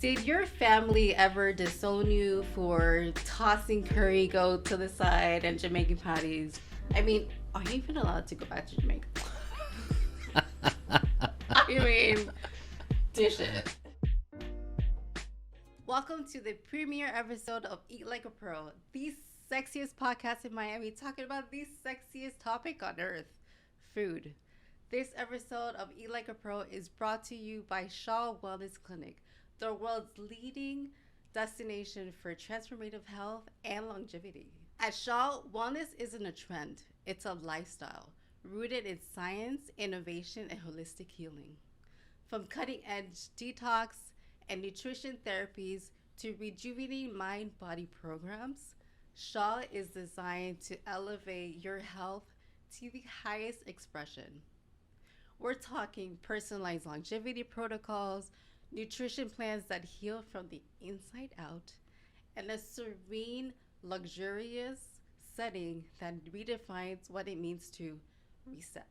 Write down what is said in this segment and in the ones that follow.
Did your family ever disown you for tossing curry goat to the side and Jamaican patties? I mean, are you even allowed to go back to Jamaica? I mean, dish it. Welcome to the premiere episode of Eat Like a Pro, the sexiest podcast in Miami, talking about the sexiest topic on earth, food. This episode of Eat Like a Pro is brought to you by Shaw Wellness Clinic, the world's leading destination for transformative health and longevity. At Shaw, wellness isn't a trend, it's a lifestyle rooted in science, innovation, and holistic healing. From cutting edge detox and nutrition therapies to rejuvenating mind body programs, Shaw is designed to elevate your health to the highest expression. We're talking personalized longevity protocols, nutrition plans that heal from the inside out, and a serene, luxurious setting that redefines what it means to reset.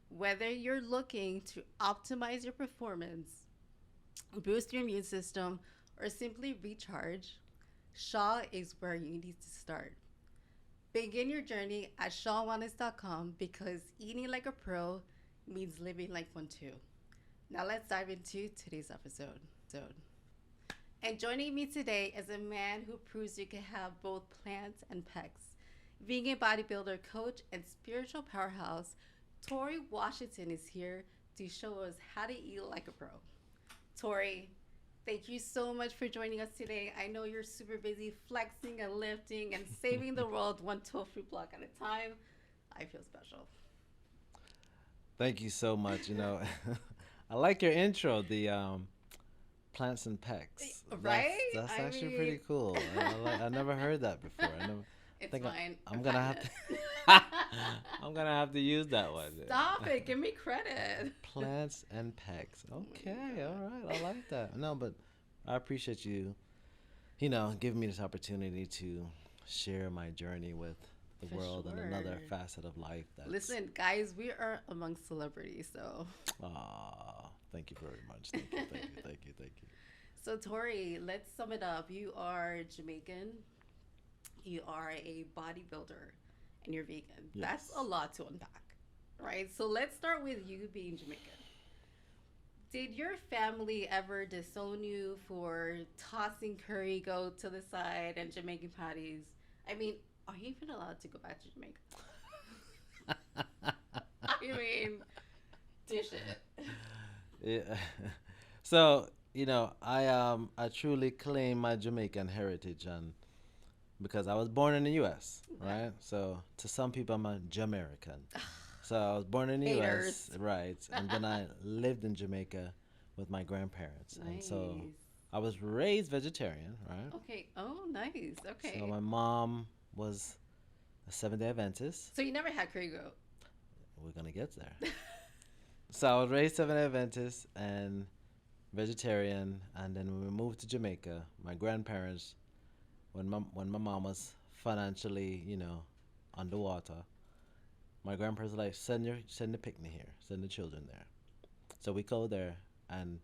Whether you're looking to optimize your performance, boost your immune system, or simply recharge, Shaw is where you need to start. Begin your journey at shawwellness.com because eating like a pro means living like one too. Now let's dive into today's episode. And joining me today is a man who proves you can have both plants and pecs. Vegan bodybuilder, coach, and spiritual powerhouse, Torre Washington is here to show us how to eat like a pro. Torre, thank you so much for joining us today. I know you're super busy flexing and lifting and saving the world one tofu block at a time. I feel special. Thank you so much. I like your intro, the plants and pecs. Right? That's I actually mean, pretty cool. I never heard that before. it's think fine. I'm gonna have to. I'm gonna have to use that one. Stop it. Give me credit. Plants and pecs. Oh Okay, my God. all right. I like that. No, but I appreciate you. Giving me this opportunity to share my journey with the For world and another sure. facet of life. Listen, guys, we are amongst celebrities, so. Thank you very much. Thank you. Thank you. Thank you. Thank you. So, Tori, let's sum it up. You are Jamaican, you are a bodybuilder, and you're vegan. That's Yes. a lot to unpack, right? So, let's start with you being Jamaican. Did your family ever disown you for tossing curry goat to the side and Jamaican patties? I mean, are you even allowed to go back to Jamaica? I mean, dish it. Yeah. So, I truly claim my Jamaican heritage and because I was born in the US, right? So to some people I'm a Jamaican. So I was born in the Haters. US, right? And then I lived in Jamaica with my grandparents. And so Nice. I was raised vegetarian, right? Okay. Oh, nice. So Okay. my mom was a Seventh-day Adventist. So you never had curry goat. We're gonna get there. So I was raised Seventh-day Adventist and vegetarian, and then when we moved to Jamaica, my grandparents, when my mom was financially, underwater, my grandparents were like send the picnic here, send the children there. So we go there, and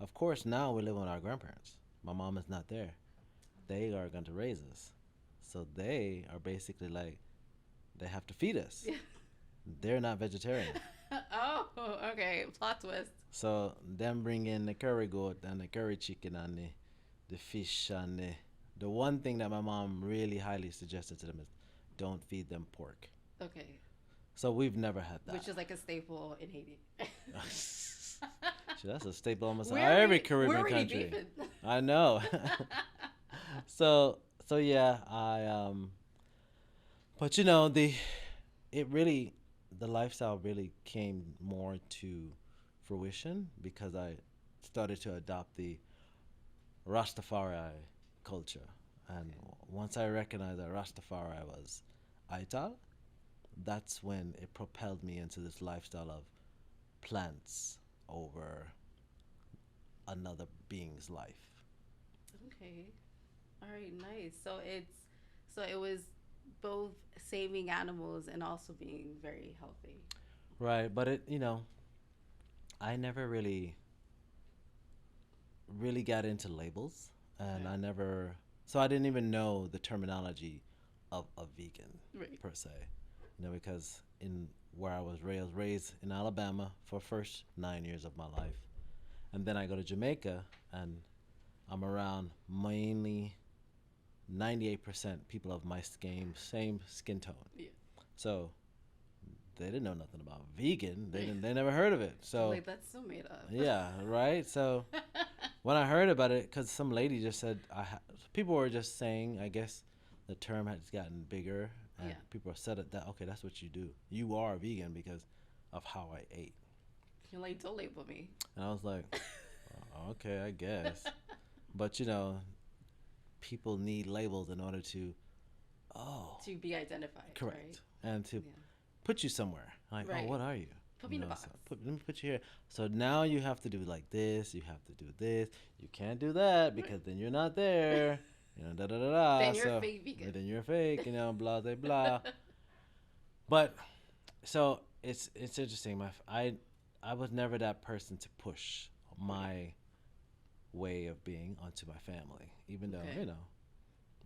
of course now we live with our grandparents. My mom is not there. They are going to raise us, so they are basically like they have to feed us. Yeah. They're not vegetarian. Oh, okay. Plot twist. So them bring in the curry goat and the curry chicken and the fish and the one thing that my mom really highly suggested to them is don't feed them pork. Okay. So we've never had that. Which is like a staple in Haiti. That's a staple almost in We're every already, we're Caribbean already country. beefing. I know. So yeah, but it really the lifestyle really came more to fruition because I started to adopt the Rastafari culture. And Okay. once I recognized that Rastafari was Aital, that's when it propelled me into this lifestyle of plants over another being's life. Okay. All right. Nice. So it was both saving animals and also being very healthy. Right, but I never really really got into labels, and Right. I never. So I didn't even know the terminology of a vegan Right. per se, because in where I was raised in Alabama for first 9 years of my life, and then I go to Jamaica, and I'm around mainly 98% people of my same skin tone. Yeah. So they didn't know nothing about vegan. They never heard of it. So Like that's so made up. yeah, right. So when I heard about it, because some lady just said, people were just saying, I guess the term has gotten bigger, and Yeah. people said it that okay, that's what you do. You are vegan because of how I ate, You're like, don't label me. and I was like, okay, I guess. But people need labels in order to, oh, To be identified, right? correct, and to Yeah. put you somewhere. Like, oh, Right. what are you? Put me in a box. So let me put you here. So now you have to do like this. You have to do this. You can't do that because then you're not there. Da da da da. Then you're So fake vegan. then you're fake. Blah blah blah. But so it's interesting. I was never that person to push my way of being onto my family, even though Okay.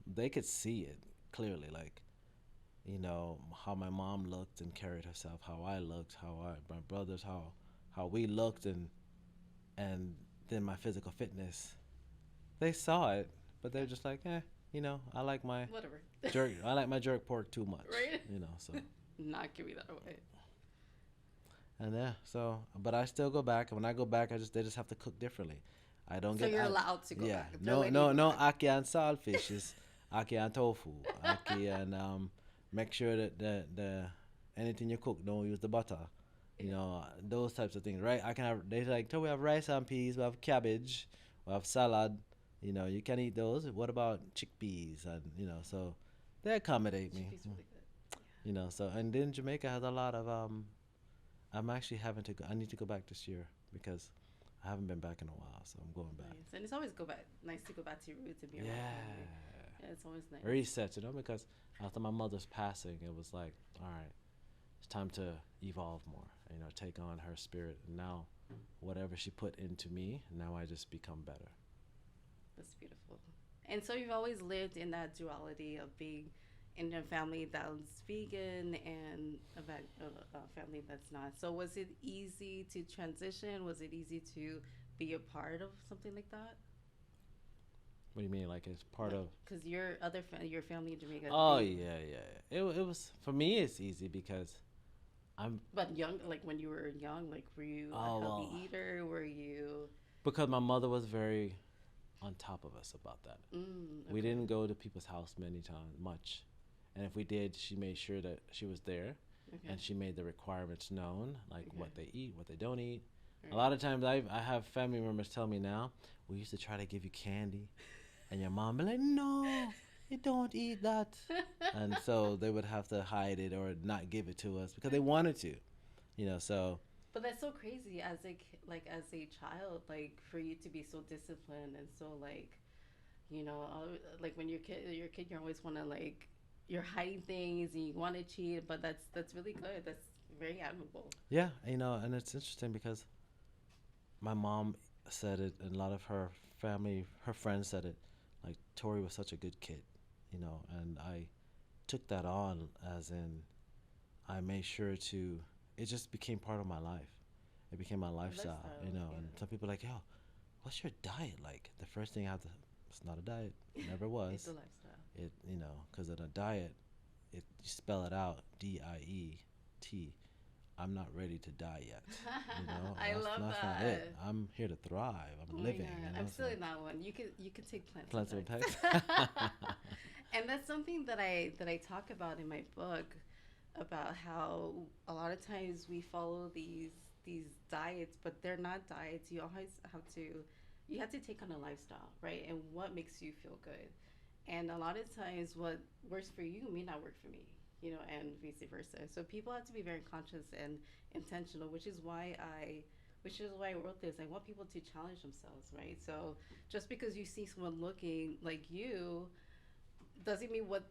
they could see it clearly, like how my mom looked and carried herself, how I looked, my brothers, how we looked, and then my physical fitness. They saw it, but they're just like, I like my Whatever. jerk. I like my jerk pork too much, Right? So Not giving that away. and yeah, so but I still go back. And when I go back, they just have to cook differently. I don't So get. you're allowed to go Yeah, back. They're no, letting no, you go no back. aki and saltfish. It's aki and tofu. Aki and make sure that the anything you cook, don't use the butter. Those types of things, right? I can have. They like, so we have rice and peas, we have cabbage, we have salad. You can eat those. What about chickpeas? And so they accommodate me. Chickpea's really good. So and then Jamaica has a lot of. I'm actually having to go. I need to go back this year because I haven't been back in a while, so I'm going back. Nice. And it's always nice to go back to your roots and be around family. Yeah. Yeah, it's always nice. Reset, because after my mother's passing, it was like, all right, it's time to evolve more, take on her spirit. And now, whatever she put into me, now I just become better. That's beautiful. And so you've always lived in that duality of being in a family that's vegan and a family that's not. So was it easy to transition? Was it easy to be a part of something like that? What do you mean, like it's part of? Because your family in Jamaica. Oh yeah. It was for me. It's easy because I'm But young, like when you were young, like were you a oh healthy well, eater? Were you? because my mother was very on top of us about that. Okay. We didn't go to people's house much, and if we did, she made sure that she was there, Okay. and she made the requirements known, like Okay. what they eat, what they don't eat. Right. A lot of times, I have family members tell me now, we used to try to give you candy, and your mom be like, no, you don't eat that, and so they would have to hide it or not give it to us because they wanted to, So But that's so crazy as as a child, like for you to be so disciplined and so like when you're a kid, you always want to you're hiding things and you want to cheat, but that's really good. That's very admirable. yeah, and it's interesting because my mom said it, and a lot of her family, her friends said it. Like Tori was such a good kid, and I took that on as in I made sure to. It just became part of my life. It became my lifestyle, Yeah. And some people are like, yo, what's your diet like? The first thing I have to. It's not a diet. It never It's was. a lifestyle. Because in a diet, you spell it out, DIET. I'm not ready to die yet. I love that's that. not it. I'm here to thrive. I'm Oh my living. God. I'm still in that one. You can take plants. Plants of sometimes. Peck. And that's something that I talk about in my book about how a lot of times we follow these diets, but they're not diets. You have to take on a lifestyle, right? And what makes you feel good. And a lot of times what works for you may not work for me, and vice versa. So people have to be very conscious and intentional, which is why I wrote this. I want people to challenge themselves, right? So just because you see someone looking like you doesn't mean what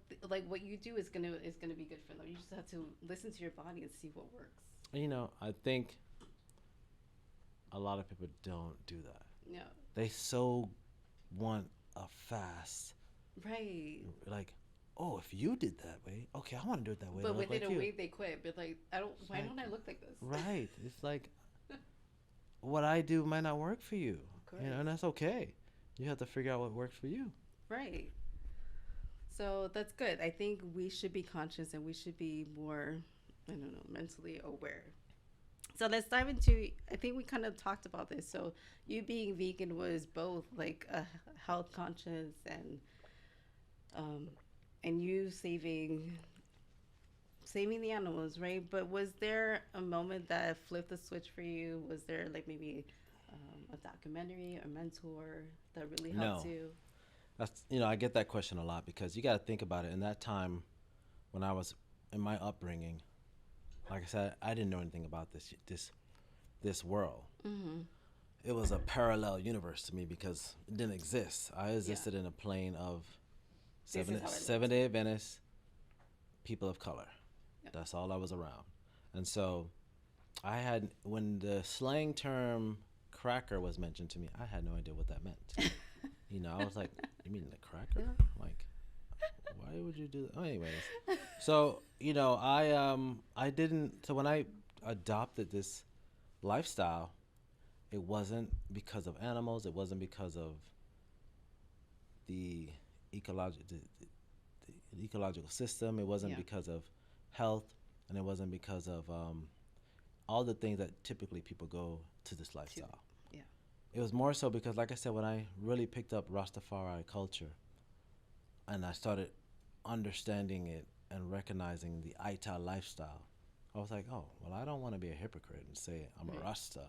you do is gonna be good for them. You just have to listen to your body and see what works. I think a lot of people don't do that. Yeah. they so want a fast, Right. like, oh, if you did that way, okay, I want to do it that way to But look within like a you. week they quit. But like, I don't. It's Why like, don't I look like this? right. It's like what I do might not work for you, Of course. and that's okay. You have to figure out what works for you. Right. So that's good. I think we should be conscious and we should be more, I don't know, mentally aware. So let's dive into. I think we kind of talked about this. So you being vegan was both like a health conscious um, and you saving the animals, right? But was there a moment that flipped the switch for you? Was there like maybe a documentary or mentor that really helped No, you? that's I get that question a lot because you got to think about it. In that time, when I was in my upbringing, like I said, I didn't know anything about this world. Mm-hmm. It was a parallel universe to me because it didn't exist. I existed in a plane of This is how it seven looked. day Adventist people of color. Yep. That's all I was around. And so I had when the slang term cracker was mentioned to me, I had no idea what that meant. I was like, "You mean the cracker?" Like, why would you do that? Oh, anyways, so I didn't. So when I adopted this lifestyle, it wasn't because of animals. It wasn't because of the the ecological system. It wasn't Yeah. because of health, and it wasn't because of all the things that typically people go to this To, lifestyle. yeah. It was more so because, like I said, when I really picked up Rastafari culture and I started understanding it and recognizing the Aita lifestyle, I was like, oh, well, I don't want to be a hypocrite and say I'm a Right. Rasta,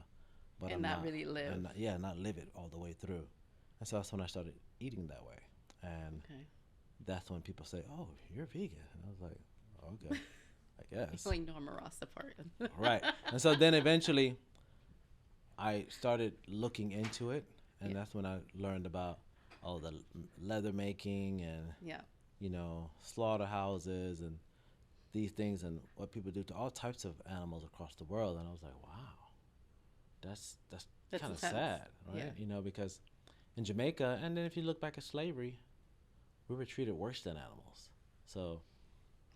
but And I'm not not, really live. and not, yeah, not live it all the way through. And so that's when I started eating that way, and Okay. that's when people say, oh, you're vegan. And I was like, okay, I guess. Like, no, I'm a Rastafarian. Right. And so then eventually I started looking into it, and Yeah. that's when I learned about all the leather making and Yeah. slaughterhouses and these things and what people do to all types of animals across the world. And I was like, wow, that's That's kind of intense. sad, right? Yeah. Because in Jamaica, and then if you look back at slavery, we were treated worse than animals. So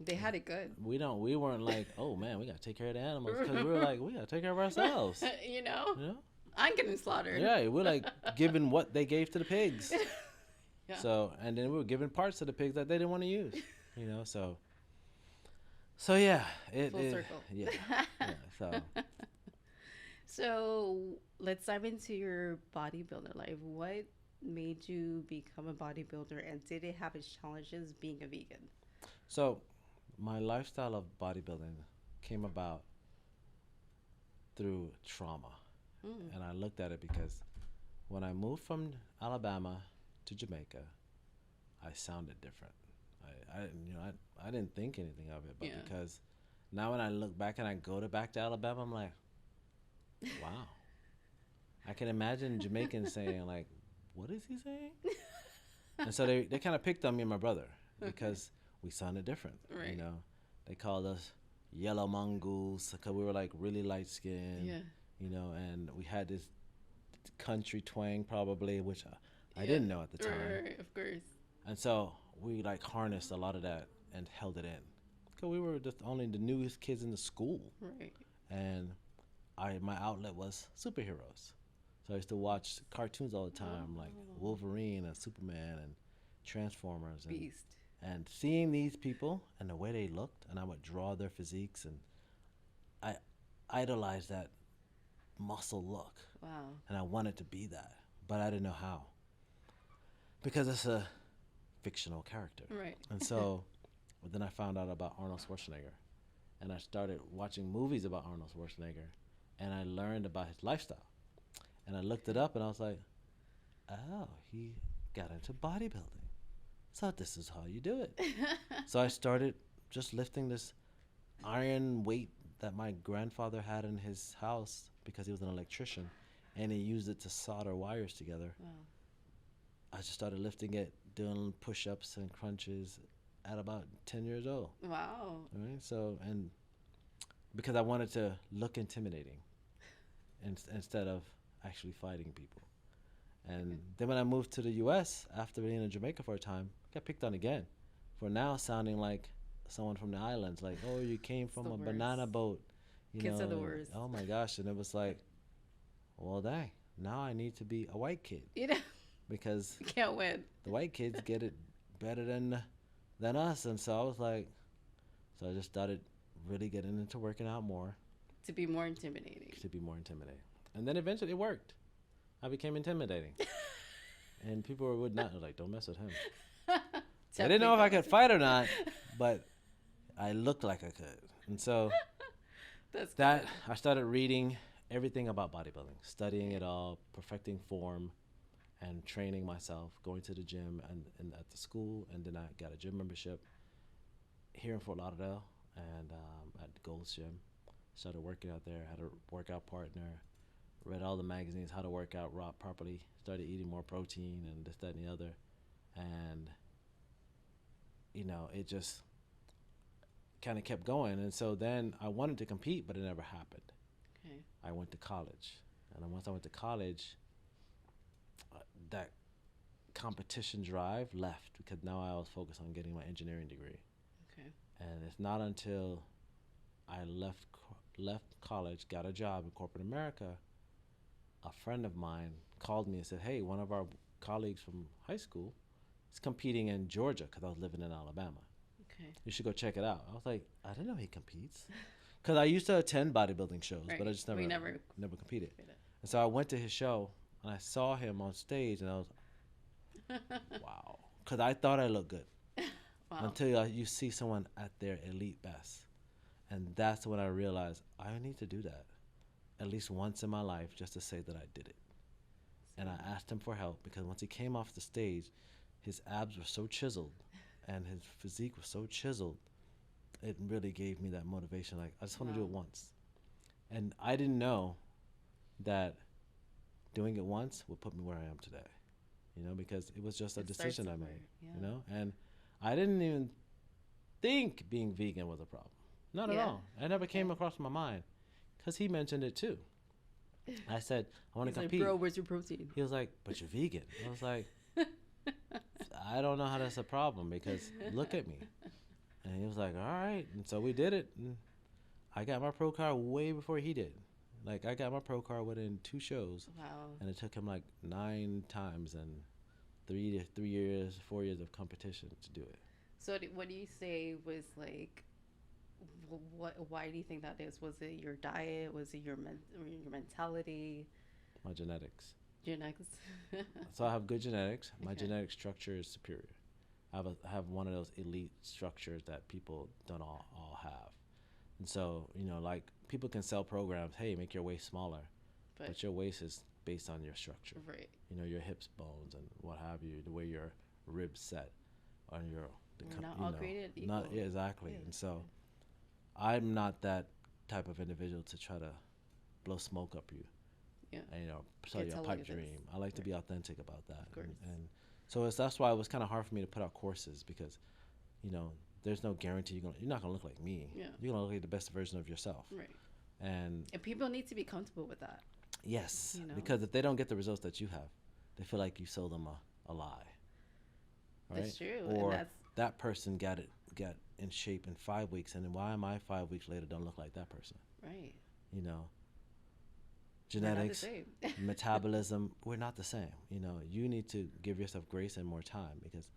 They had it good. we weren't like, oh man, we gotta take care of the animals, because we were like, we gotta take care of ourselves. You know? You know? I'm getting slaughtered. Yeah, we're like giving what they gave to the pigs. Yeah. So, and then we were giving parts to the pigs that they didn't want to use. So yeah, Full circle. Yeah, yeah. So So let's dive into your bodybuilder life. What made you become a bodybuilder and did it have its challenges being a vegan? so my lifestyle of bodybuilding came about through trauma, Mm. and I looked at it because when I moved from Alabama to Jamaica, I sounded different. I didn't think anything of it, but Yeah. because now when I look back and I go back to Alabama, I'm like, wow. I can imagine Jamaicans saying like, what is he saying? And so they kind of picked on me and my brother because we sounded different. Right. They called us yellow mongoose because we were like really light skinned. Yeah. And we had this country twang probably, which I Yeah. didn't know at the time. Right, of course. And so we like harnessed a lot of that and held it in because we were just only the newest kids in the school, Right. and my outlet was superheroes. So I used to watch cartoons all the time, like Wolverine and Superman and Transformers, Beast. and seeing these people and the way they looked, and I would draw their physiques, and I idolized that muscle look, Wow. and I wanted to be that, but I didn't know how because it's a fictional character. Right. And so then I found out about Arnold Schwarzenegger, and I started watching movies about Arnold Schwarzenegger, and I learned about his lifestyle. And I looked it up, and I was like, oh, he got into bodybuilding. So this is how you do it. So I started just lifting this iron weight that my grandfather had in his house because he was an electrician, and he used it to solder wires together. Wow. I just started lifting it, doing push-ups and crunches at about 10 years old. Wow. Right? So, and because I wanted to look intimidating instead of actually fighting people. And then when I moved to the U.S. after being in Jamaica for a time, I got picked on again for now sounding like someone from the islands. Like, oh, you came It's from the a worst. banana boat. You Kids know, are the and, worst. oh my gosh. And it was like, well, dang, now I need to be a white kid You know, because you can't win. the white kids get it better than us. And so I was like, so I just started really getting into working out more To be more intimidating. to be more intimidating. And then eventually it worked. I became intimidating. And people would not like, don't mess with him. I didn't know if I could fight or not, but I looked like I could. And so That's that good. I started reading everything about bodybuilding, studying it all, perfecting form, and training myself, going to the gym and at the school. And then I got a gym membership here in Fort Lauderdale and at Gold's Gym. Started working out there, had a workout partner, read all the magazines, how to work out properly, started eating more protein and this, that, and the other. And, you know, it just kind of kept going. And so then I wanted to compete, but it never happened. Okay. I went to college. And then once I went to college, that competition drive left because now I was focused on getting my engineering degree. Okay. And it's not until I left college, got a job in corporate America, a friend of mine called me and said, hey, one of our colleagues from high school is competing in Georgia because I was living in Alabama. Okay. You should go check it out. I was like, I didn't know he competes. Because I used to attend bodybuilding shows, Right. but I just never competed. And so I went to his show, and I saw him on stage, and I was, wow. Because I thought I looked good. Wow. Until you see someone at their elite best. And that's when I realized I need to do that at least once in my life just to say that I did it. And I asked him for help because once he came off the stage, his abs were so chiseled and his physique was so chiseled, it really gave me that motivation. Like, I just want to do it once. And I didn't know that doing it once would put me where I am today, you know, because it was just a decision I made, you know, and I didn't even think being vegan was a problem. Not at all. I never came across my mind because he mentioned it too. I said, I want to compete. Like, bro, where's your protein? He was like, but you're vegan. I was like, I don't know how that's a problem because look at me. And he was like, all right. And so we did it. And I got my pro card way before he did. Like, I got my pro card within 2 shows. Wow. And it took him like 9 times and 4 years of competition to do it. So what do you say was like, why do you think that is? Was it your diet? Was it your mentality? My genetics. Genetics. So I have good genetics. My genetic structure is superior. I have one of those elite structures that people don't all have. And so, you know, like people can sell programs, hey, make your waist smaller. But your waist is based on your structure. Right. You know, your hips, bones, and what have you, the way your ribs set on your... We're not all created equal. Not, yeah, exactly. Yeah. And so I'm not that type of individual to try to blow smoke up you. Yeah. And, you know, sell your pipe dream. I like to be authentic about that. Of course. And so that's why it was kind of hard for me to put out courses because, you know, there's no guarantee you're not going to look like me. Yeah. You're going to look like the best version of yourself. Right. And people need to be comfortable with that. Yes. You know? Because if they don't get the results that you have, they feel like you sold them a lie. Right? That's true. Or and that person got in shape in 5 weeks, and then why am I 5 weeks later don't look like that person? Right. You know, genetics, metabolism, we're not the same. You know, you need to give yourself grace and more time because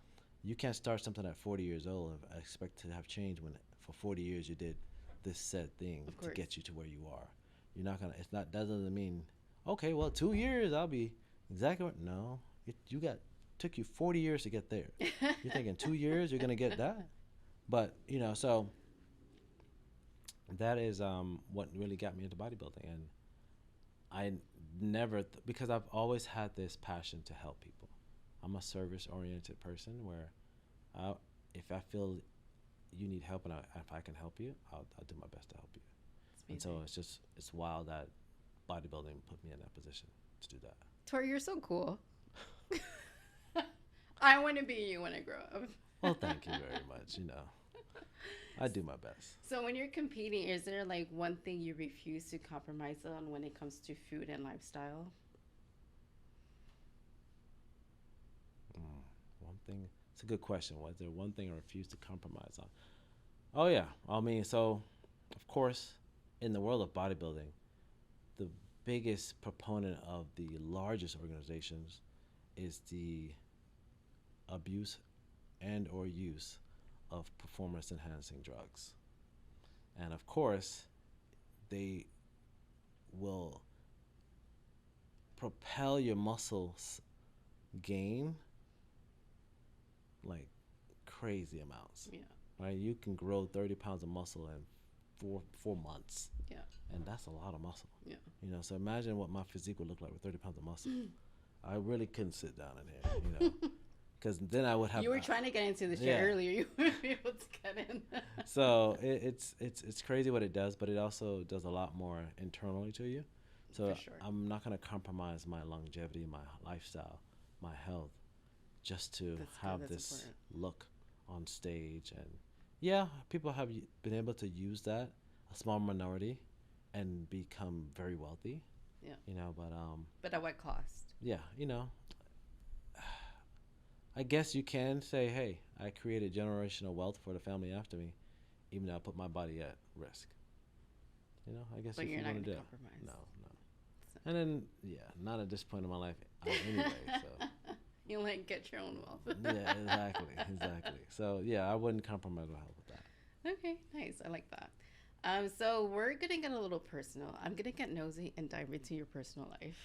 you can't start something at 40 years old and expect to have change when for 40 years you did this said thing to get you to where you are. You're not gonna. That doesn't mean, okay, well, 2 years I'll be exactly what. No, took you 40 years to get there. You're thinking 2 years you're gonna get that, but you know, so that is what really got me into bodybuilding, and I never because I've always had this passion to help people. I'm a service-oriented person where if I feel you need help and if I can help you, I'll do my best to help you. And so it's wild that bodybuilding put me in that position to do that. Torre, you're so cool. I want to be you when I grow up. Well, thank you very much. You know, I do my best. So when you're competing, is there like one thing you refuse to compromise on when it comes to food and lifestyle? thing? It's a good question. Was there one thing I refused to compromise on? Oh yeah, I mean, so of course, in the world of bodybuilding, the biggest proponent of the largest organizations is the abuse and or use of performance enhancing drugs. And of course, they will propel your muscles gain like crazy amounts. Yeah. Right? You can grow 30 pounds of muscle in four months. Yeah. And that's a lot of muscle. Yeah. You know, so imagine what my physique would look like with 30 pounds of muscle. I really couldn't sit down in here, you know, because then I would have. You were trying to get into the shit yeah. earlier. You wouldn't be able to get in. So it's crazy what it does, but it also does a lot more internally to you. So For sure. I'm not going to compromise my longevity, my lifestyle, my health, just to have this important. look on stage. And yeah, people have been able to use that, a small minority, and become very wealthy. Yeah. You know, But at what cost? yeah, you know, I guess you can say, hey, I created generational wealth for the family after me, even though I put my body at risk. You know, I guess But if you're you not want going to to do it. compromise. No. And then, yeah, not at this point in my life anyway, so. You like get your own wealth. Yeah, exactly. So, yeah, I wouldn't compromise my health with that. Okay, nice. I like that. So we're gonna get a little personal. I'm gonna get nosy and dive into your personal life.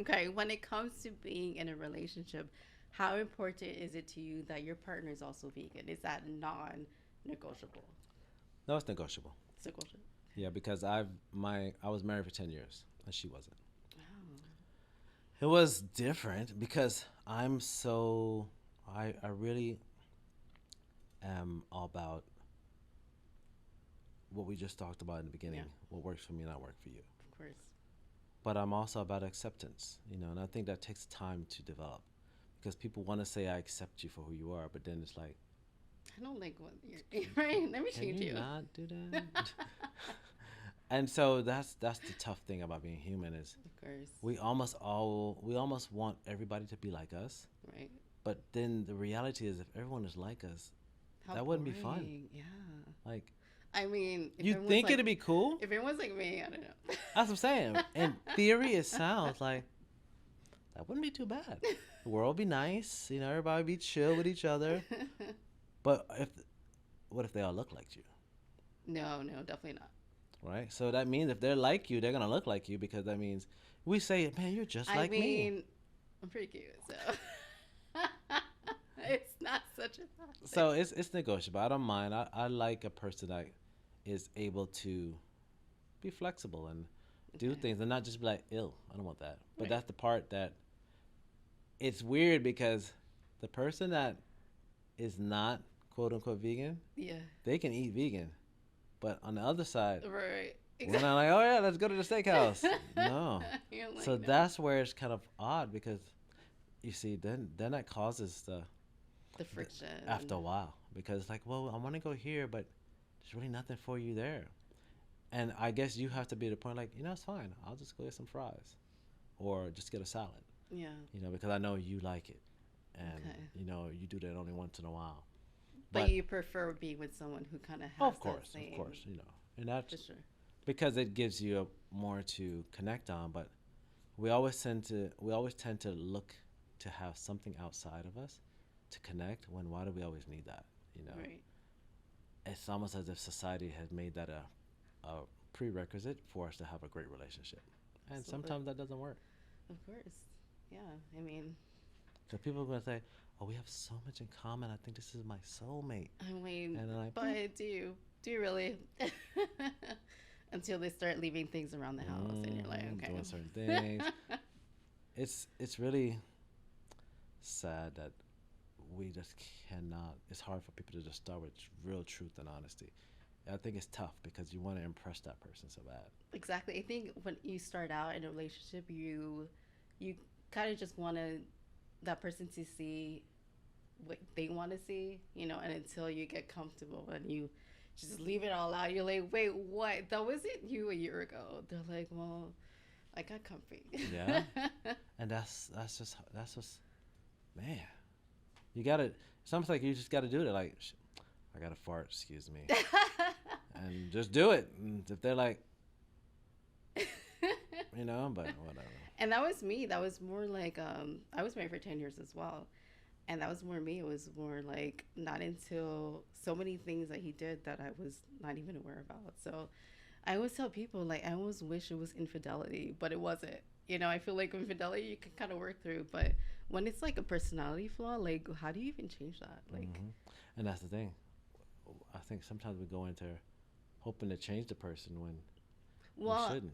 Okay, when it comes to being in a relationship, how important is it to you that your partner is also vegan? Is that non-negotiable? No, it's negotiable. It's negotiable. Yeah, because I was married for 10 years, and she wasn't. Oh. It was different because I really am all about what we just talked about in the beginning. Yeah. What works for me, not work for you. Of course. But I'm also about acceptance, you know, and I think that takes time to develop because people want to say I accept you for who you are, but then it's like, I don't like what you're right. Let me change can you not do that? And so that's the tough thing about being human is Of course. we almost want everybody to be like us, Right. but then the reality is if everyone is like us, How that wouldn't be fun. boring. Yeah. Like I mean, if you everyone's think like, it'd be cool? if everyone's like me, I don't know. That's what I'm saying. In theory, it sounds like that wouldn't be too bad. The world would be nice, you know, everybody would be chill with each other. But what if they all look like you? No, definitely not. Right? So that means if they're like you, they're going to look like you because that means we say, man, you're just like I mean, me. I'm pretty cute, so it's not such a bad thing. So it's negotiable. I don't mind. I like a person that is able to be flexible and do things and not just be like, ill. I don't want that. But Right. that's the part that it's weird because the person that is not quote unquote vegan, Yeah. they can eat vegan. But on the other side, Right. we're not like, oh yeah, let's go to the steakhouse. No. You're like, So no. that's where it's kind of odd because you see, then that causes the friction. after a while because it's like, well, I want to go here, but there's really nothing for you there. And I guess you have to be at the point like, you know, it's fine. I'll just go get some fries or just get a salad, Yeah. you know, because I know you like it. And, Okay. you know, you do that only once in a while. But you prefer being with someone who kind of has of course, that same, you know. And that's for sure. because it gives you more to connect on, but we always tend to look to have something outside of us to connect when why do we always need that, you know? Right. It's almost as if society has made that a prerequisite for us to have a great relationship. And Absolutely. sometimes that doesn't work. Of course. Yeah. I mean, So people are going to say, oh, we have so much in common. I think this is my soulmate. And then but do you really? Until they start leaving things around the house, and you're like, okay. Doing certain things. It's really sad that we just cannot. It's hard for people to just start with real truth and honesty. I think it's tough because you want to impress that person so bad. Exactly. I think when you start out in a relationship, you kind of just want that person to see what they want to see, you know, and until you get comfortable and you just leave it all out, you're like, wait, what? That wasn't you a year ago. They're like, well, I got comfy. Yeah. And that's just man. You gotta. Sometimes like you just gotta do it. Like, I gotta fart. Excuse me. And just do it. And if they're like, but whatever. And that was me. That was more like I was married for 10 years as well. And that was more me. It was more like not until so many things that he did that I was not even aware about. So I always tell people, like, I always wish it was infidelity, but it wasn't. I feel like infidelity you can kind of work through, but when it's like a personality flaw, like, how do you even change that? Like, And that's the thing. I think sometimes we go into hoping to change the person when well, we shouldn't.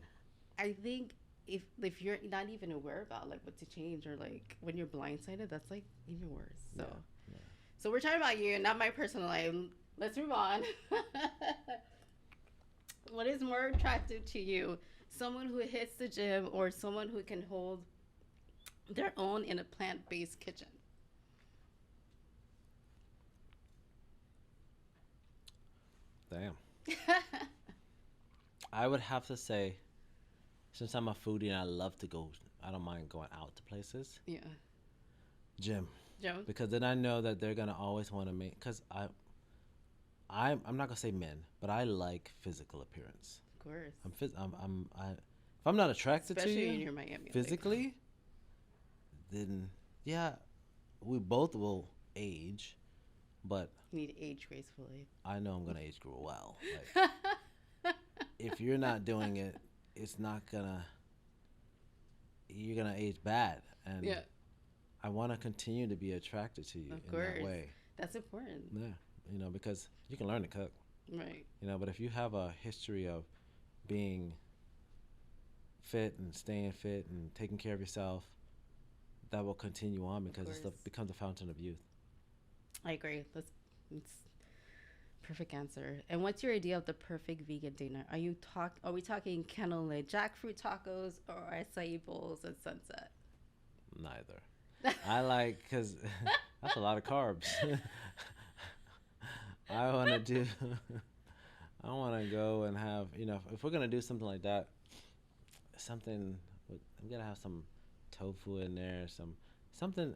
I think if you're not even aware about like what to change, or like when you're blindsided, that's like even worse. So, Yeah. so we're talking about you, not my personal life. Let's move on. What is more attractive to you? Someone who hits the gym or someone who can hold their own in a plant-based kitchen? Damn. I would have to say, since I'm a foodie and I love to go, I don't mind going out to places. Yeah. Gym. Gym? Because then I know that they're gonna always want to make. Because I'm not gonna say men, but I like physical appearance. Of course. If I'm not attracted Especially to you, in your Miami physically, then yeah, we both will age, but you need to age gracefully. I know I'm gonna age well. Like, if you're not doing it, it's not gonna. You're gonna age bad, and Yeah. I want to continue to be attracted to you in that way. That's important. Yeah, because you can learn to cook. Right. But if you have a history of being fit and staying fit and taking care of yourself, that will continue on because it becomes a fountain of youth. I agree. It's perfect answer. And what's your idea of the perfect vegan dinner? Are we talking cannoli jackfruit tacos or acai bowls at sunset? Neither. I like, because that's a lot of carbs. I want to go and have, if we're going to do something like that, I'm going to have some tofu in there, something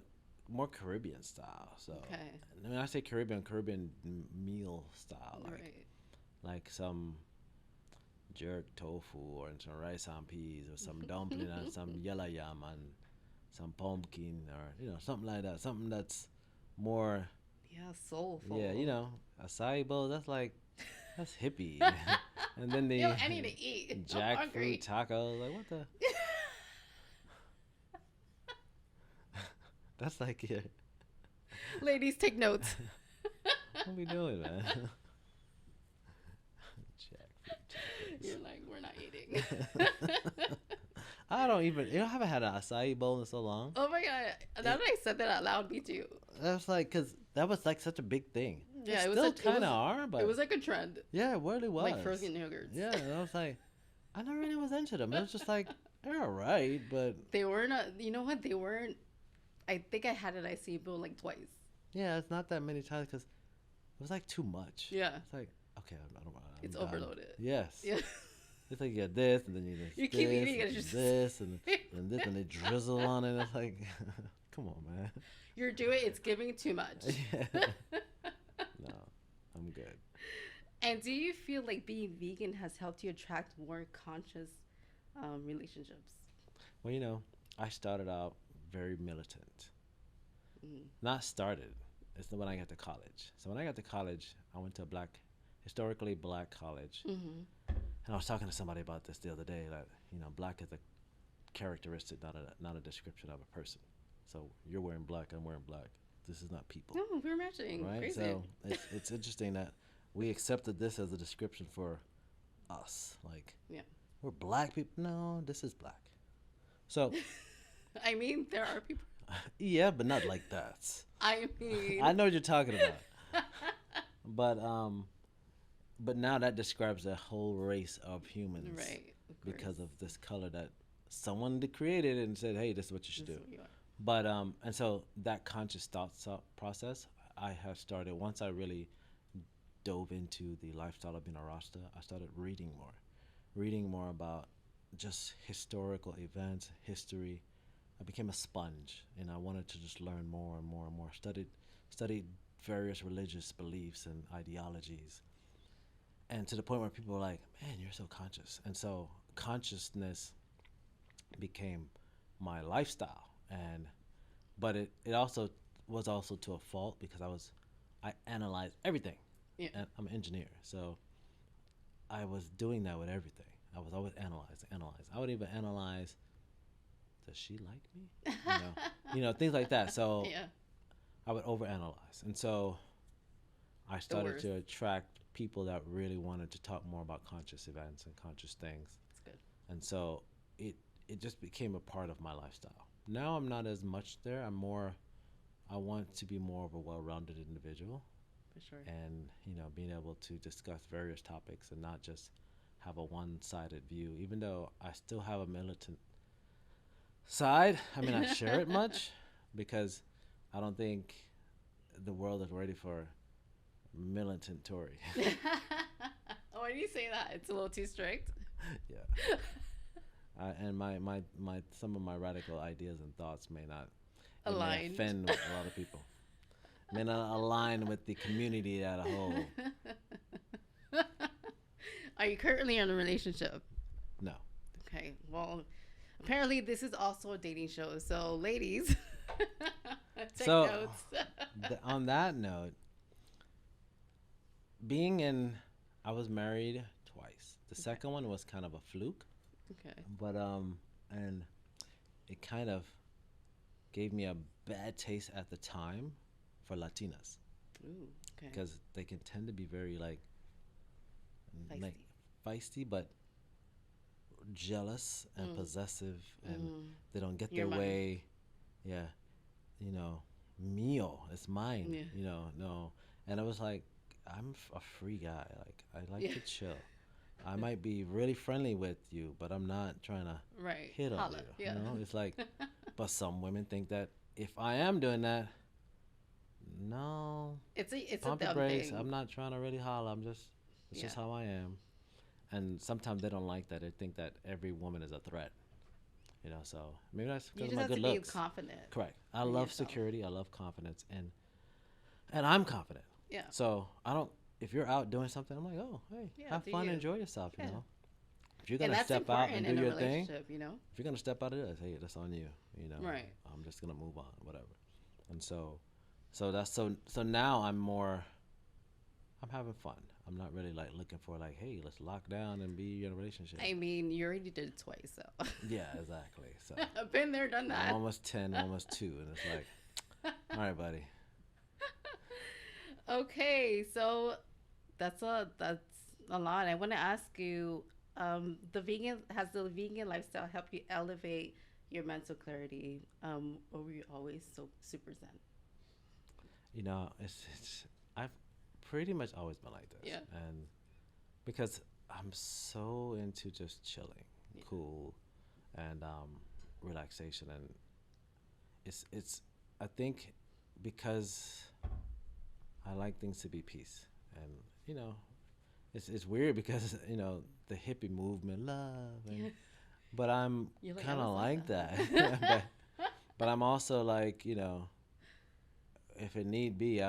more Caribbean style. So, okay. When I say Caribbean meal style, like some jerk tofu or some rice and peas or some dumpling and some yellow yam and some pumpkin or something like that, something that's more soulful. Yeah, acai bowl, that's hippie. And then I need to eat. Jackfruit tacos, like what the that's like yeah. Ladies, take notes. What we doing, man? Jackfruit tacos. You're like, we're not eating. I don't even. I haven't had an acai bowl in so long. Oh my god! Now that I said that out loud, me too. That's because that was such a big thing. Yeah, it was still kind of are, but it was like a trend. Yeah, it really was. Like frozen yogurts. Yeah, and I was like, I never really was into them. It was just like they're alright, but they weren't. You know what? They weren't. I think I had an acai bowl like twice. Yeah, it's not that many times because it was like too much. Yeah, it's like okay, I don't. It's overloaded. Yes. Yeah. It's like you get this, and then you keep eating it. Just this, and this, and they drizzle on it. It's like, come on, man. It's giving too much. Yeah. No, I'm good. And do you feel like being vegan has helped you attract more conscious relationships? Well, I started out very militant. Not started. It's when I got to college. So when I got to college, I went to a historically black college. Mm-hmm. And I was talking to somebody about this the other day. That black is a characteristic, not a description of a person. So you're wearing black, I'm wearing black. This is not people. No, we're matching. Right. Crazy. So it's interesting that we accepted this as a description for us. Like, we're black people. No, this is black. So, I mean, there are people. Yeah, but not like that. I mean, I know what you're talking about. But now that describes a whole race of humans, right? Because of this color that someone created and said, "Hey, this is what you should do." But and so that conscious thought process I have started once I really dove into the lifestyle of being a Rasta. I started reading more about just historical events, history, I became a sponge, and I wanted to just learn more and more and more. Studied various religious beliefs and ideologies, and to the point where people were like, "Man, you're so conscious." And so consciousness became my lifestyle, and but it also was also to a fault because I analyzed everything, Yeah. and I'm an engineer, so I was doing that with everything. I was always analyze. I would even analyze, does she like me? Things like that. So Yeah. I would overanalyze, and so I The started worst. to attract people that really wanted to talk more about conscious events and conscious things, That's good. and so it it just became a part of my lifestyle. Now I'm not as much there. I'm more. I want to be more of a well-rounded individual, For sure. and being able to discuss various topics and not just have a one-sided view. Even though I still have a militant side, I mean, I share it much because I don't think the world is ready for militant Tory. Why do you say that? It's a little too strict. Yeah. And my some of my radical ideas and thoughts may not it may Aligned. offend a lot of people. May not align with the community as a whole. Are you currently in a relationship? No. Okay. Well, apparently this is also a dating show. So, ladies, take So, notes. On that note, I was married twice. The second one was kind of a fluke, Okay. but and it kind of gave me a bad taste at the time for Latinas Ooh. Okay. because they can tend to be very Feisty. like feisty, but jealous and possessive, and they don't get You're their mine. way. Yeah, mio, it's mine. Yeah. No, and I was like, I'm a free guy. Like I like Yeah. to chill. I might be really friendly with you, but I'm not trying to Right. hit on Holla. you. Yeah. It's like, but some women think that if I am doing that, no, It's a pump your dumb brakes. thing. I'm not trying to really holler. It's just Yeah. how I am. And sometimes they don't like that. They think that every woman is a threat. So maybe that's You because of just my have good to looks. be confident. Correct. I in love yourself. security. I love confidence, and I'm confident. Yeah. So I don't. If you're out doing something, I'm like, oh, hey, Yeah, have do fun, you. enjoy yourself. Yeah. If you're And gonna that's step out important and do in a your thing, relationship, if you're gonna step out of this, hey, that's on you. Right. I'm just gonna move on, whatever. And so now I'm more. I'm having fun. I'm not really like looking for like, hey, let's lock down and be in a relationship. I mean, you already did it twice, so. Yeah, exactly. So I've been there, done that. I'm almost 10, almost 2, and it's like, all right, buddy. Okay, so that's a lot. I want to ask you, has the vegan lifestyle helped you elevate your mental clarity? Or were you always so super zen? It's I've pretty much always been like this. Yeah. And because I'm so into just chilling, Yeah. cool, and relaxation, and it's I think because I like things to be peace, and it's weird because the hippie movement, love, and but I'm You're like, kind I of was like that. that, but I'm also like if it need be,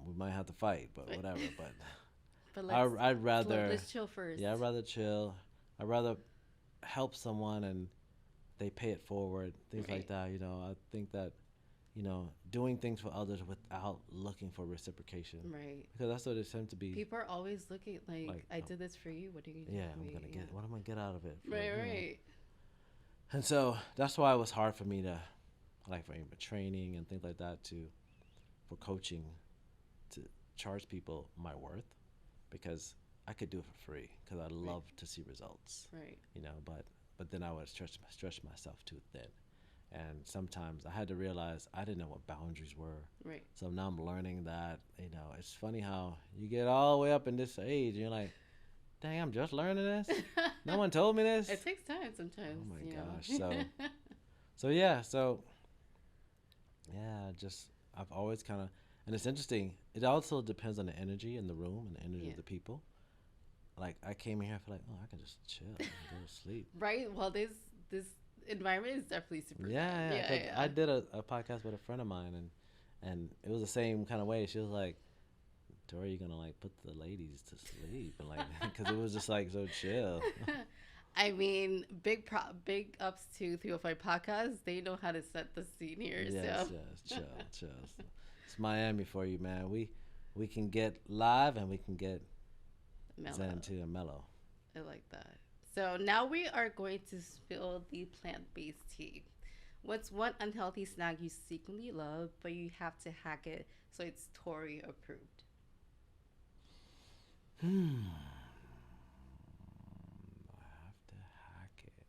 we might have to fight, but whatever. But But I'd rather, let's chill first. yeah, I'd rather chill. I'd rather help someone and they pay it forward, things like Right. that. I think that, doing things for others without looking for reciprocation, Right. because that's what it seems to be. People are always looking like, I oh, did this for you. What are you gonna do yeah, for I'm me? gonna get. What am I gonna get out of it? Right, right. And so that's why it was hard for me to, like, for even training and things like that, for coaching, to charge people my worth, because I could do it for free because I love to see results, Right. but then I would stretch myself too thin, and sometimes I had to realize I didn't know what boundaries were. Right. So now I'm learning that. It's funny how you get all the way up in this age and you're like, dang, I'm just learning this. No one told me this. It takes time sometimes. Oh my you gosh. know? So yeah, just I've always kind of, and it's interesting. It also depends on the energy in the room and the energy Yeah. of the people. Like I came here, I feel like, oh, I can just chill and go to sleep. Right. Well, this environment is definitely super Yeah, fun. yeah. Yeah, 'Cause yeah. I did a podcast with a friend of mine, and it was the same kind of way. She was like, "Tori, you gonna like put the ladies to sleep?" And like, because it was just like so chill. I mean, big ups to 305 Podcast. They know how to set the scene here. Yes, So, yes, chill, chill. It's Miami for you, man. We can get live and we can get zen mellow. too and mellow. I like that. So now we are going to spill the plant-based tea. What's one unhealthy snack you secretly love, but you have to hack it so it's Tory approved? Hmm. I have to hack it.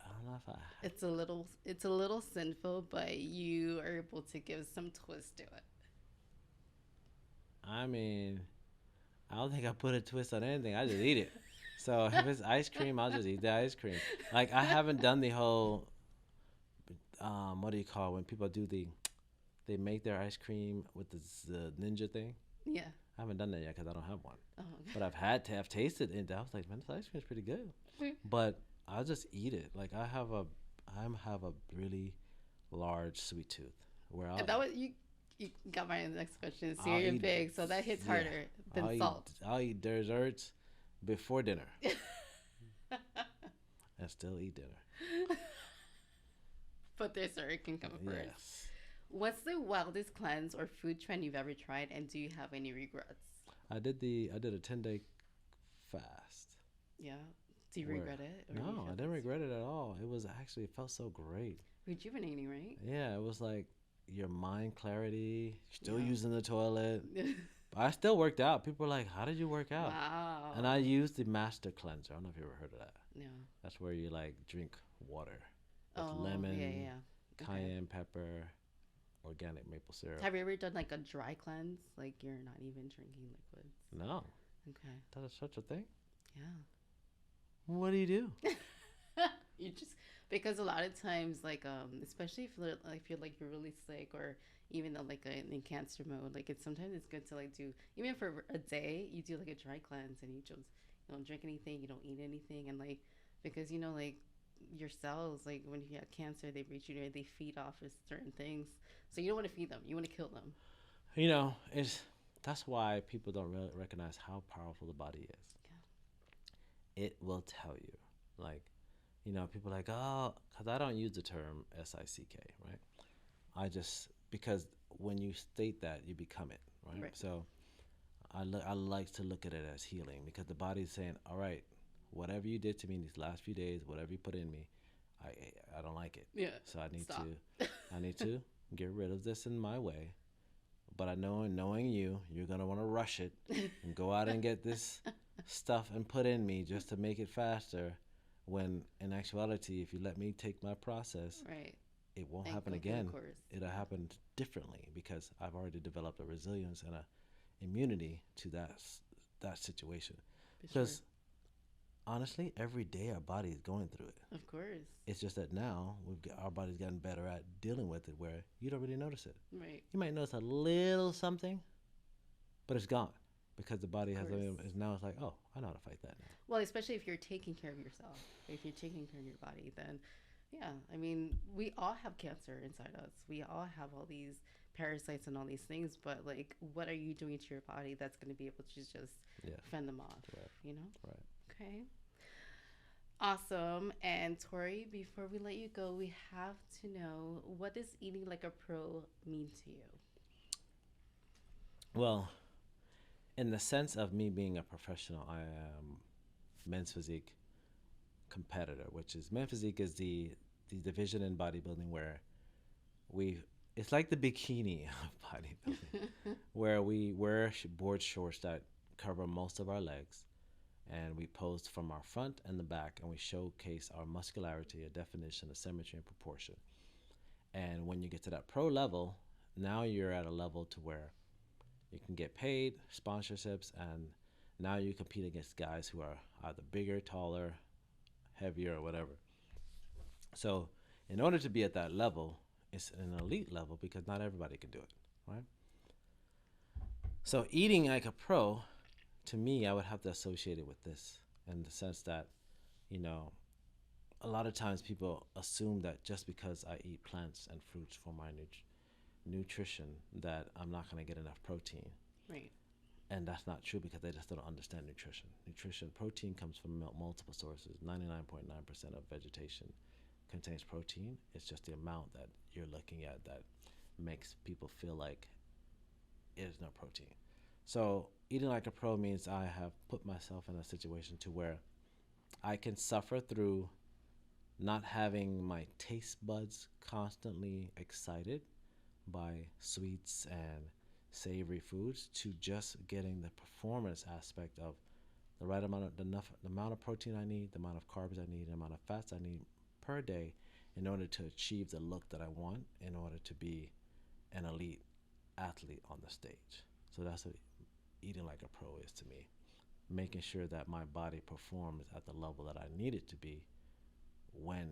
I don't know if I. It's a little sinful, but you are able to give some twist to it. I mean, I don't think I put a twist on anything. I just eat it. So if it's ice cream, I'll just eat the ice cream. Like I haven't done the whole what do you call it when people do they make their ice cream with the ninja thing. Yeah. I haven't done that yet because I don't have one. Oh. But I've tasted it. And I was like, man, this ice cream is pretty good. Okay. But I'll just eat it. Like I have a really large sweet tooth where And that was you got my next question. So I'll you're eat big, so that hits yeah harder than salt. I'll eat desserts before dinner and still eat dinner. But dessert can come first. Yes. What's the wildest cleanse or food trend you've ever tried, and do you have any regrets? I did a 10-day fast. Yeah. Do you Where, regret it? Or you no, I feel didn't it's regret it at all. It felt so great. rejuvenating, right? Yeah, it was like your mind clarity, still Yeah. using the toilet. But I still worked out. People were like, "How did you work out?" Wow. And I used the Master Cleanser. I don't know if you ever heard of that. Yeah. That's where you like drink water with Oh, lemon, yeah, yeah. Okay. cayenne pepper, organic maple syrup. Have you ever done like a dry cleanse? Like you're not even drinking liquids? No, Okay. that is such a thing. Yeah. What do you do? You just because a lot of times like especially if you're like you're really sick or even though like in cancer mode like it's sometimes it's good to like do even for a day you do like a dry cleanse and you don't drink anything, you don't eat anything, and like because like your cells, like when you have cancer, they regenerate, they feed off of certain things, so you don't want to feed them, you want to kill them. It's that's why people don't really recognize how powerful the body is. It will tell you, like, people are like, oh, because I don't use the term sick, right? I just because when you state that, you become it, right? Right. So I like to look at it as healing because the body's saying, all right, whatever you did to me these last few days, whatever you put in me, I I don't like it. Yeah. So I need Stop. I need to get rid of this in my way. But I know, knowing you're gonna want to rush it and go out and get this stuff and put in me just to make it faster. When in actuality, if you let me take my process, Right. it won't And happen go through the again. course. It'll happen differently because I've already developed a resilience and a immunity to that situation. For sure. Because honestly, every day our body is going through it. Of course. It's just that now our body's gotten better at dealing with it, where you don't really notice it. Right. You might notice a little something, but it's gone because the body has course. is now it's like, oh, I know how to fight that now. Well, especially if you're taking care of yourself. If you're taking care of your body, then yeah. I mean, we all have cancer inside us. We all have all these parasites and all these things, but like what are you doing to your body that's going to be able to just Yeah. fend them off, Right. you know? Right. Okay. Awesome. And Tori, before we let you go, we have to know, what does eating like a pro mean to you? Well, in the sense of me being a professional, I am men's physique competitor, which is men's physique is the division in bodybuilding where it's like the bikini of bodybuilding, where we wear board shorts that cover most of our legs, and we pose from our front and the back, and we showcase our muscularity, a definition, a symmetry, and proportion. And when you get to that pro level, now you're at a level to where you can get paid, sponsorships, and now you compete against guys who are either bigger, taller, heavier, or whatever. So, in order to be at that level, it's an elite level because not everybody can do it, right? So, eating like a pro, to me, I would have to associate it with this. in the sense that, you know, a lot of times people assume that just because I eat plants and fruits for my nutrition, that I'm not going to get enough protein. Right. And that's not true because they just don't understand nutrition. Protein comes from multiple sources. 99.9% of vegetation contains protein. It's just the amount that you're looking at that makes people feel like there's no protein. So eating like a pro means I have put myself in a situation to where I can suffer through not having my taste buds constantly excited by sweets and savory foods to just getting the performance aspect of the right amount of the amount of protein I need, the amount of carbs I need, the amount of fats I need per day in order to achieve the look that I want, in order to be an elite athlete on the stage. So that's what eating like a pro is to me. Making sure that my body performs at the level that I need it to be when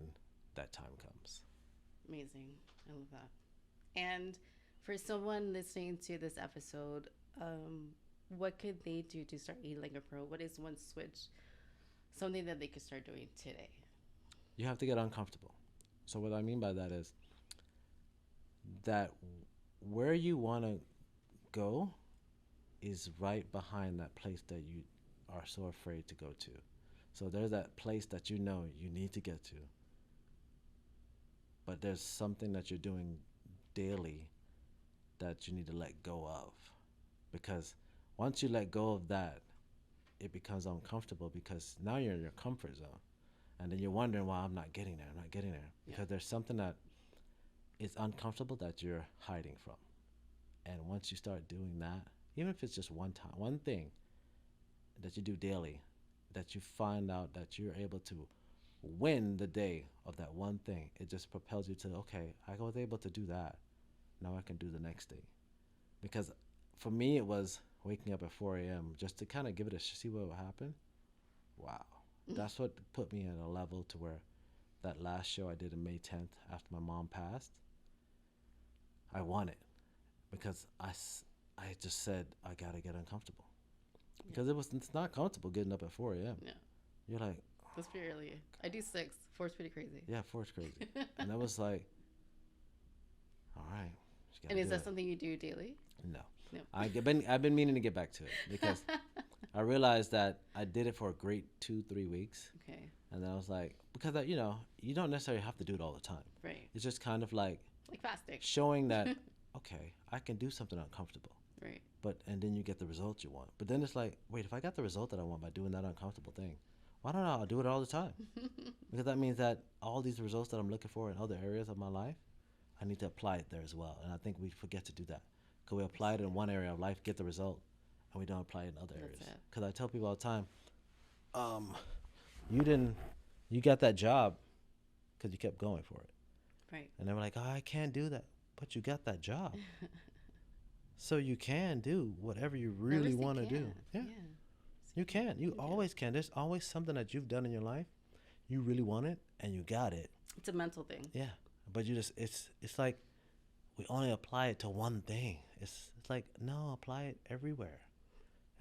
that time comes. Amazing. I love that. And for someone listening to this episode, what could they do to start eating like a pro? What is one switch, something that they could start doing today? You have to get uncomfortable. So what I mean by that is that where you want to go is right behind that place that you are so afraid to go to. So there's that place that you know you need to get to, but there's something that you're doing daily that you need to let go of. Because once you let go of that, it becomes uncomfortable because now you're in your comfort zone. And then you're wondering why I'm not getting there. Because there's something that is uncomfortable that you're hiding from. And once you start doing that, even if it's just one thing that you do daily, that you find out that you're able to win the day of that one thing, it just propels you to, okay, I was able to do that. Now I can do the next thing. Because for me, it was waking up at 4 a.m. just to kind of give it see what would happen. Wow. That's what put me at a level to where that last show I did on May 10th after my mom passed, I won it because I just said I got to get uncomfortable. Because it's not comfortable getting up at 4 a.m. Yeah. You're like, that's pretty early. I do 6. 4 is pretty crazy. Yeah, 4 is crazy. And I was like, all right. And is that something you do daily? No. No. I've been meaning to get back to it because I realized that I did it for a great 2-3 weeks. Okay. And then I was like, because you don't necessarily have to do it all the time. Right. It's just kind of like fasting, showing that okay, I can do something uncomfortable. Right. And then you get the result you want. But then it's like, wait, if I got the result that I want by doing that uncomfortable thing, why don't I do it all the time? Because that means that all these results that I'm looking for in other areas of my life, I need to apply it there as well. And I think we forget to do that. Because we apply it in one area of life, get the result, and we don't apply it in other areas. Because I tell people all the time, you got that job because you kept going for it. Right. And they were like, oh, I can't do that. But you got that job. So you can do whatever you really want to do. Yeah. You can. You always can. There's always something that you've done in your life. You really want it and you got it. It's a mental thing. Yeah. But it's like we only apply it to one thing. It's like, no, apply it everywhere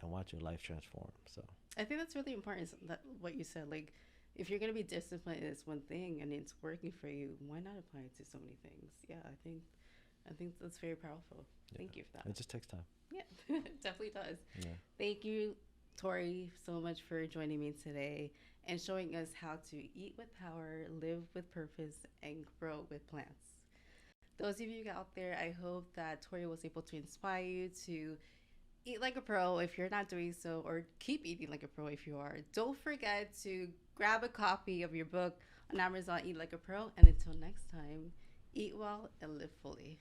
and watch your life transform. So I think that's really important, that what you said. Like, if you're going to be disciplined in this one thing and it's working for you, why not apply it to so many things? Yeah, I think that's very powerful. Thank you for that. It just takes time. Yeah, it definitely does. Yeah. Thank you, Torre, so much for joining me today and showing us how to eat with power, live with purpose, and grow with plants. Those of you out there, I hope that Torre was able to inspire you to eat like a pro if you're not doing so, or keep eating like a pro if you are. Don't forget to grab a copy of your book on Amazon, Eat Like a Pro. And until next time, eat well and live fully.